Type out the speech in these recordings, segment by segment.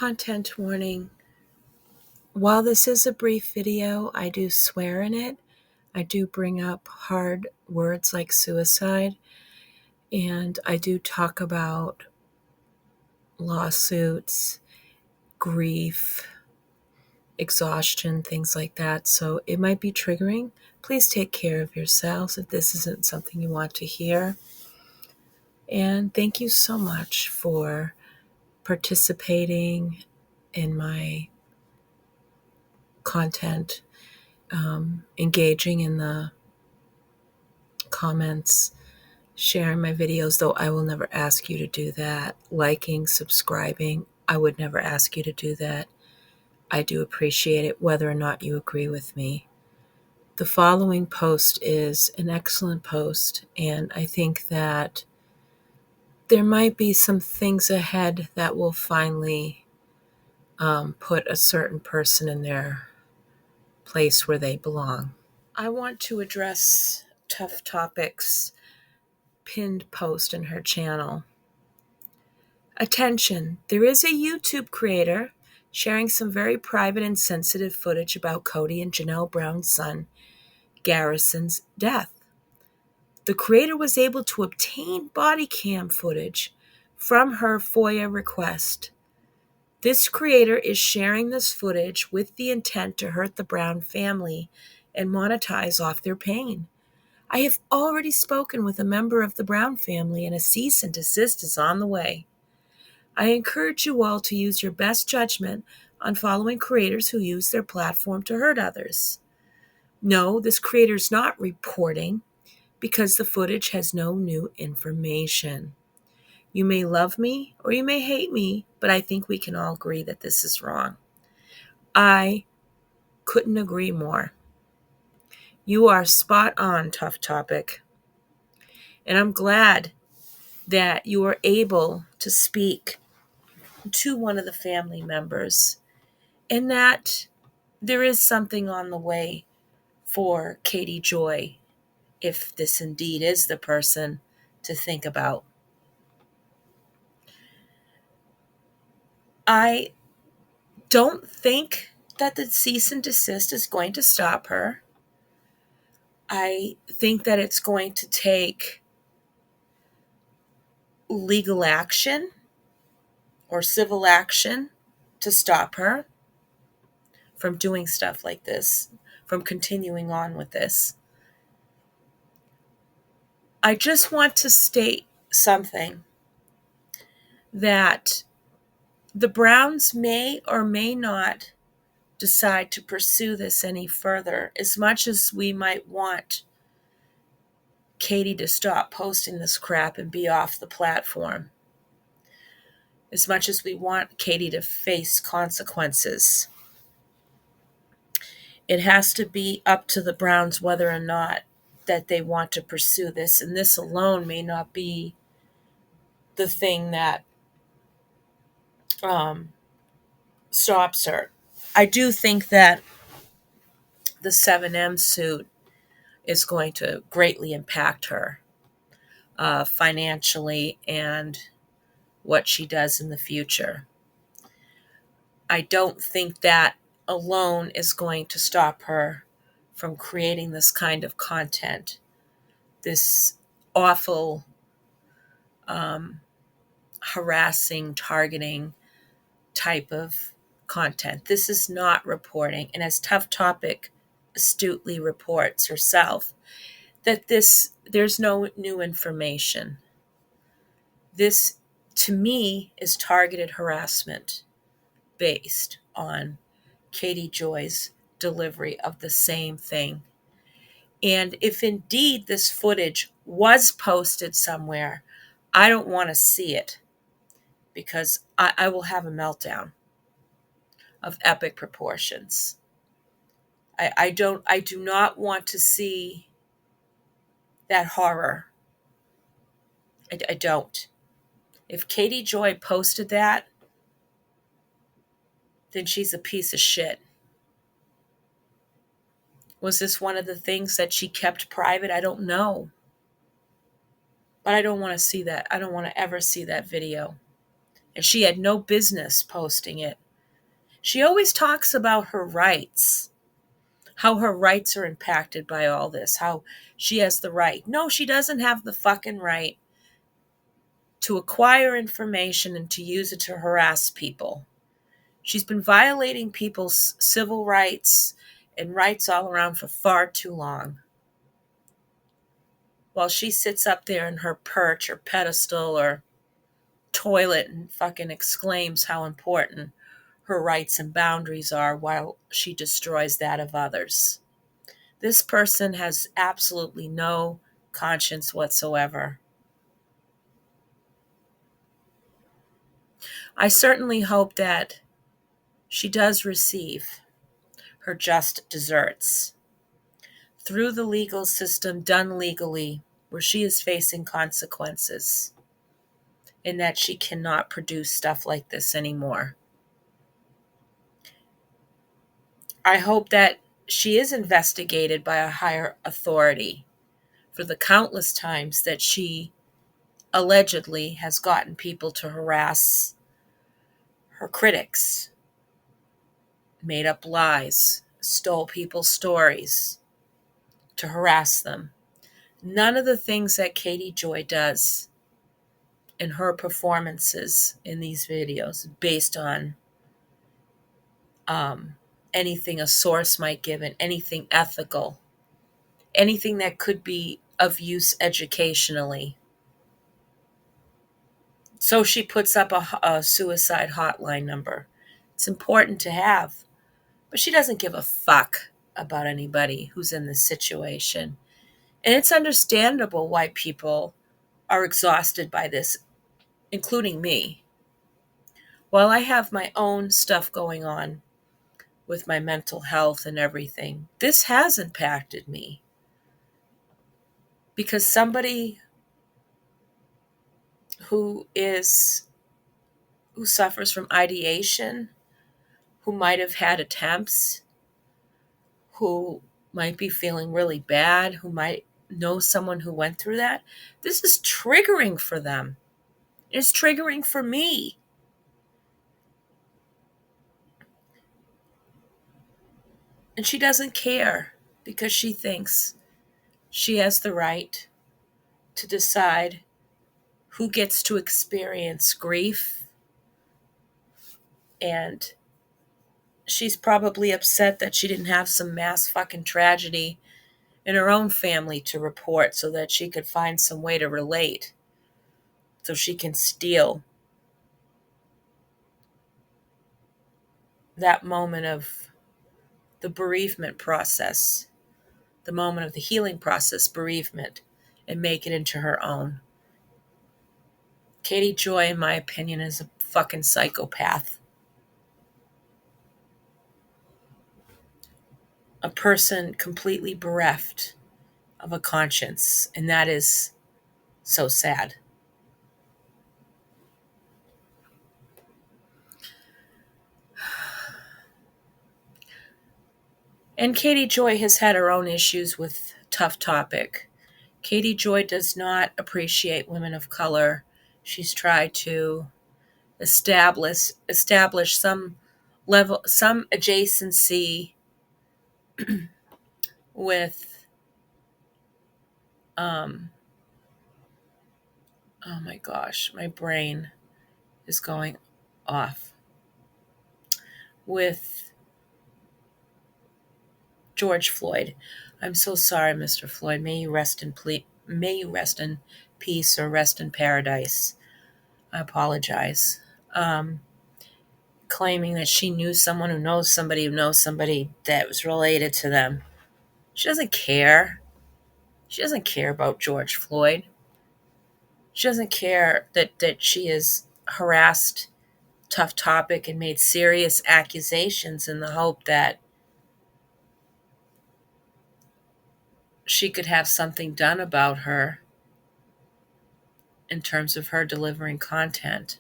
Content warning. While this is a brief video, I do swear in it. I do bring up hard words like suicide, and I do talk about lawsuits, grief, exhaustion, things like that. So it might be triggering. Please take care of yourselves if this isn't something you want to hear. And thank you so much for participating in my content, engaging in the comments, sharing my videos, though I will never ask you to do that. Liking, subscribing, I would never ask you to do that. I do appreciate it whether or not you agree with me. The following post is an excellent post, and I think that there might be some things ahead that will finally put a certain person in their place where they belong. I want to address Tuff Topic's pinned post in her channel. Attention, there is a YouTube creator sharing some very private and sensitive footage about Cody and Janelle Brown's son, Garrison's death. The creator was able to obtain body cam footage from her FOIA request. This creator is sharing this footage with the intent to hurt the Brown family and monetize off their pain. I have already spoken with a member of the Brown family, and a cease and desist is on the way. I encourage you all to use your best judgment on following creators who use their platform to hurt others. No, this creator is not reporting because the footage has no new information. You may love me or you may hate me, but I think we can all agree that this is wrong. I couldn't agree more. You are spot on, Tuff Topic. And I'm glad that you are able to speak to one of the family members and that there is something on the way for Katie Joy, if this indeed is the person to think about. I don't think that the cease and desist is going to stop her. I think that it's going to take legal action or civil action to stop her from doing stuff like this, from continuing on with this. I just want to state something, that the Browns may or may not decide to pursue this any further, as much as we might want Katie to stop posting this crap and be off the platform, as much as we want Katie to face consequences. It has to be up to the Browns whether or not that they want to pursue this, and this alone may not be the thing that stops her. I do think that the 7M suit is going to greatly impact her financially and what she does in the future. I don't think that alone is going to stop her from creating this kind of content, this awful harassing, targeting type of content. This is not reporting. And as Tuff Topic astutely reports herself, that there's no new information. This, to me, is targeted harassment based on Katie Joy's delivery of the same thing. And if indeed this footage was posted somewhere, I don't want to see it, because I will have a meltdown of epic proportions. I do not want to see that horror. I don't. If Katie Joy posted that, then she's a piece of shit. Was this one of the things that she kept private? I don't know. But I don't want to see that. I don't want to ever see that video and she had no business posting it. She always talks about her rights, how her rights are impacted by all this, how she has the right. No, she doesn't have the fucking right to acquire information and to use it to harass people. She's been violating people's civil rights and rights all around for far too long. While she sits up there in her perch or pedestal or toilet and fucking exclaims how important her rights and boundaries are while she destroys that of others. This person has absolutely no conscience whatsoever. I certainly hope that she does receive her just deserts through the legal system, done legally, where she is facing consequences and that she cannot produce stuff like this anymore. I hope that she is investigated by a higher authority for the countless times that she allegedly has gotten people to harass her critics, made up lies, stole people's stories to harass them. None of the things that Katie Joy does in her performances in these videos based on anything a source might give and anything ethical, anything that could be of use educationally. So she puts up a suicide hotline number. It's important to have, but she doesn't give a fuck about anybody who's in this situation. And it's understandable why people are exhausted by this, including me. While I have my own stuff going on with my mental health and everything, this has impacted me. Because somebody who suffers from ideation, who might have had attempts, who might be feeling really bad, who might know someone who went through that, this is triggering for them. It's triggering for me. And she doesn't care because she thinks she has the right to decide who gets to experience grief. And she's probably upset that she didn't have some mass fucking tragedy in her own family to report so that she could find some way to relate, so she can steal that moment of the bereavement process, the moment of the healing process, bereavement, and make it into her own. Katie Joy, in my opinion, is a fucking psychopath. A person completely bereft of a conscience, and that is so sad. And Katie Joy has had her own issues with Tuff Topic. Katie Joy does not appreciate women of color. She's tried to establish some level, some adjacency with oh my gosh, my brain is going off, with George Floyd. I'm so sorry, Mr. Floyd. May you rest in peace or rest in paradise. I apologize. Claiming that she knew someone who knows somebody that was related to them. She doesn't care. She doesn't care about George Floyd. She doesn't care that she has harassed Tuff Topic and made serious accusations in the hope that she could have something done about her in terms of her delivering content.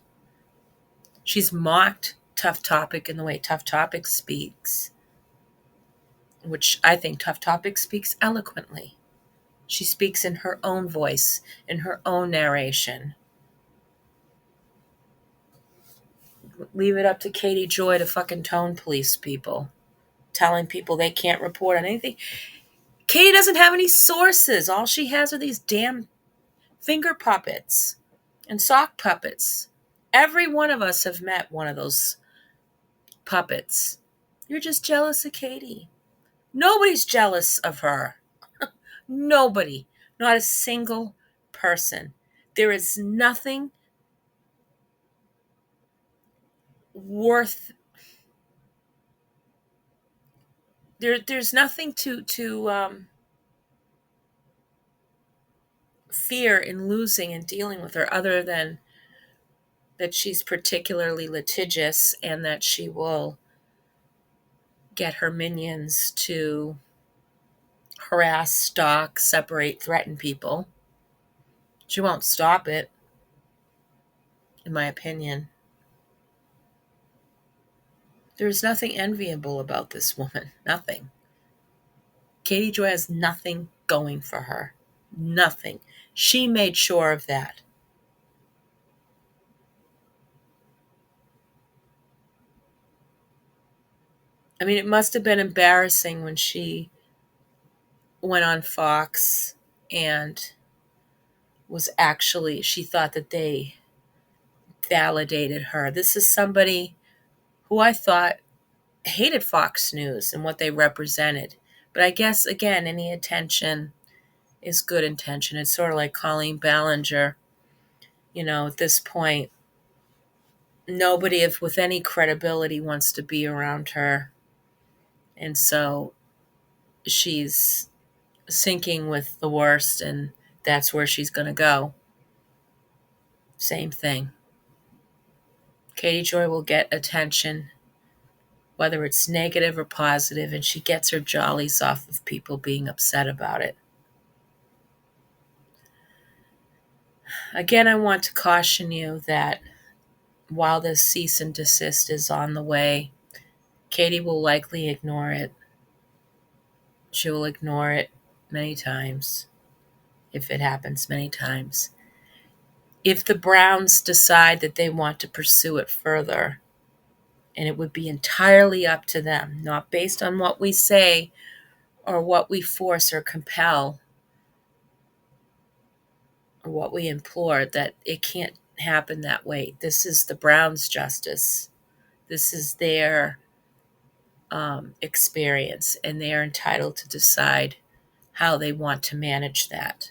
She's mocked Tuff Topic in the way Tuff Topic speaks, which I think Tuff Topic speaks eloquently. She speaks in her own voice, in her own narration. Leave it up to Katie Joy to fucking tone police people, telling people they can't report on anything. Katie doesn't have any sources. All she has are these damn finger puppets and sock puppets. Every one of us have met one of those puppets. You're just jealous of Katie. Nobody's jealous of her. Nobody. Not a single person. There is nothing worth there's nothing to fear in losing and dealing with her, other than that she's particularly litigious and that she will get her minions to harass, stalk, separate, threaten people. She won't stop it, in my opinion. There's nothing enviable about this woman. Nothing. Katie Joy has nothing going for her. Nothing. She made sure of that. I mean, it must have been embarrassing when she went on Fox and she thought that they validated her. This is somebody who I thought hated Fox News and what they represented. But I guess, again, any attention is good intention. It's sort of like Colleen Ballinger. At this point, nobody with any credibility wants to be around her. And so she's sinking with the worst, and that's where she's going to go. Same thing. Katie Joy will get attention, whether it's negative or positive, and she gets her jollies off of people being upset about it. Again, I want to caution you that while this cease and desist is on the way, Katie will likely ignore it. She will ignore it many times, if it happens many times. If the Browns decide that they want to pursue it further, and it would be entirely up to them, not based on what we say or what we force or compel or what we implore, that it can't happen that way. This is the Browns' justice. This is their experience, and they are entitled to decide how they want to manage that.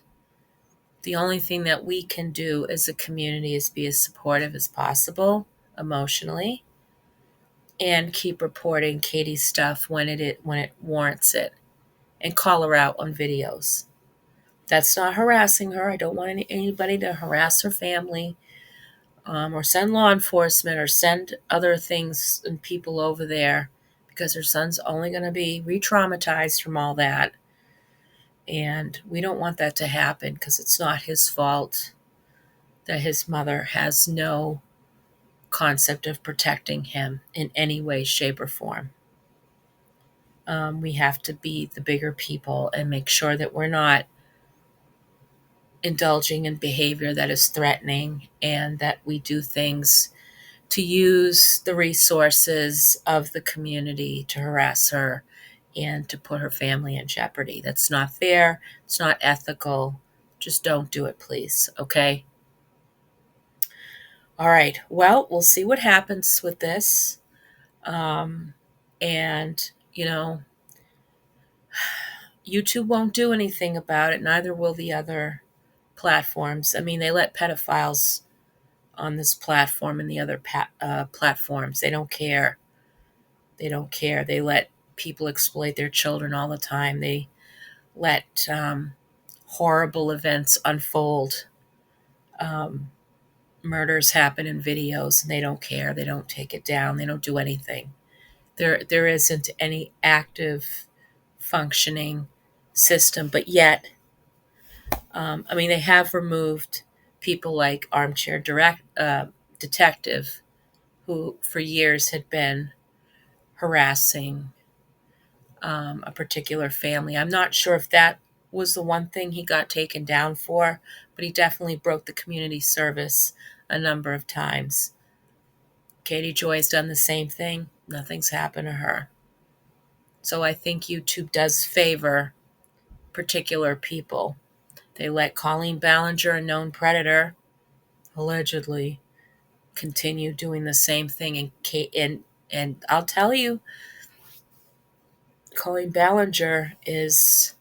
The only thing that we can do as a community is be as supportive as possible emotionally, and keep reporting Katie's stuff when it warrants it, and call her out on videos. That's not harassing her. I don't want anybody to harass her family, or send law enforcement or send other things and people over there, because her son's only going to be re-traumatized from all that. And we don't want that to happen, because it's not his fault that his mother has no concept of protecting him in any way, shape, or form. We have to be the bigger people and make sure that we're not indulging in behavior that is threatening, and that we do things to use the resources of the community to harass her and to put her family in jeopardy. That's not fair. It's not ethical. Just don't do it, please. Okay? All right. Well, we'll see what happens with this. And, YouTube won't do anything about it. Neither will the other platforms. I mean, they let pedophiles on this platform and the other platforms. They don't care. They don't care. They let people exploit their children all the time. They let horrible events unfold. Murders happen in videos, and they don't care. They don't take it down. They don't do anything. There isn't any active, functioning system, but yet, they have removed people like Armchair Detective, who for years had been harassing a particular family. I'm not sure if that was the one thing he got taken down for, but he definitely broke the community service a number of times. Katie Joy's done the same thing. Nothing's happened to her. So I think YouTube does favor particular people. They let Colleen Ballinger, a known predator, allegedly, continue doing the same thing. And I'll tell you, Colleen Ballinger is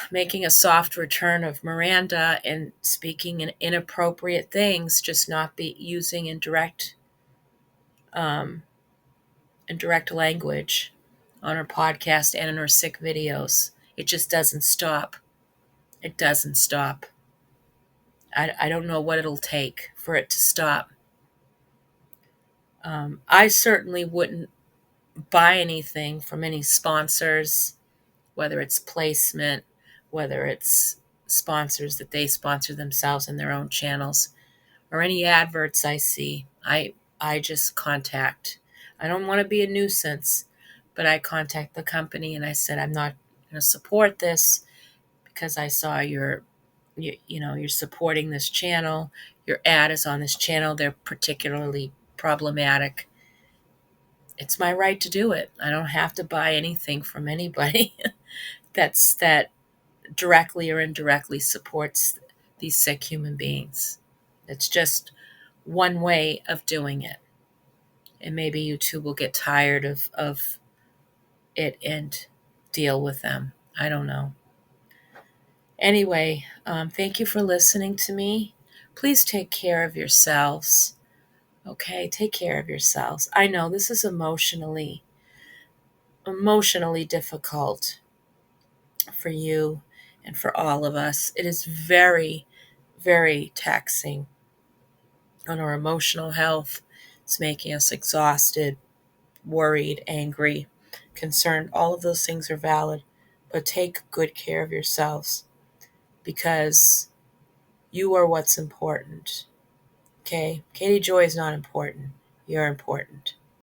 making a soft return of Miranda and speaking in inappropriate things, just not be using um, indirect language on her podcast and in her sick videos. It just doesn't stop. It doesn't stop. I don't know what it'll take for it to stop. I certainly wouldn't buy anything from any sponsors, whether it's placement, whether it's sponsors that they sponsor themselves in their own channels, or any adverts I see. I just contact. I don't want to be a nuisance, but I contact the company and I said, I'm not going to support this because I saw you're supporting this channel. Your ad is on this channel. They're particularly problematic. It's my right to do it. I don't have to buy anything from anybody that directly or indirectly supports these sick human beings. It's just one way of doing it. And maybe you too will get tired of it and deal with them. I don't know. Anyway, thank you for listening to me. Please take care of yourselves. Okay, take care of yourselves. I know this is emotionally difficult for you and for all of us. It is very, very taxing on our emotional health. It's making us exhausted, worried, angry, concerned. All of those things are valid, but take good care of yourselves because you are what's important. Okay? Katie Joy is not important. You're important.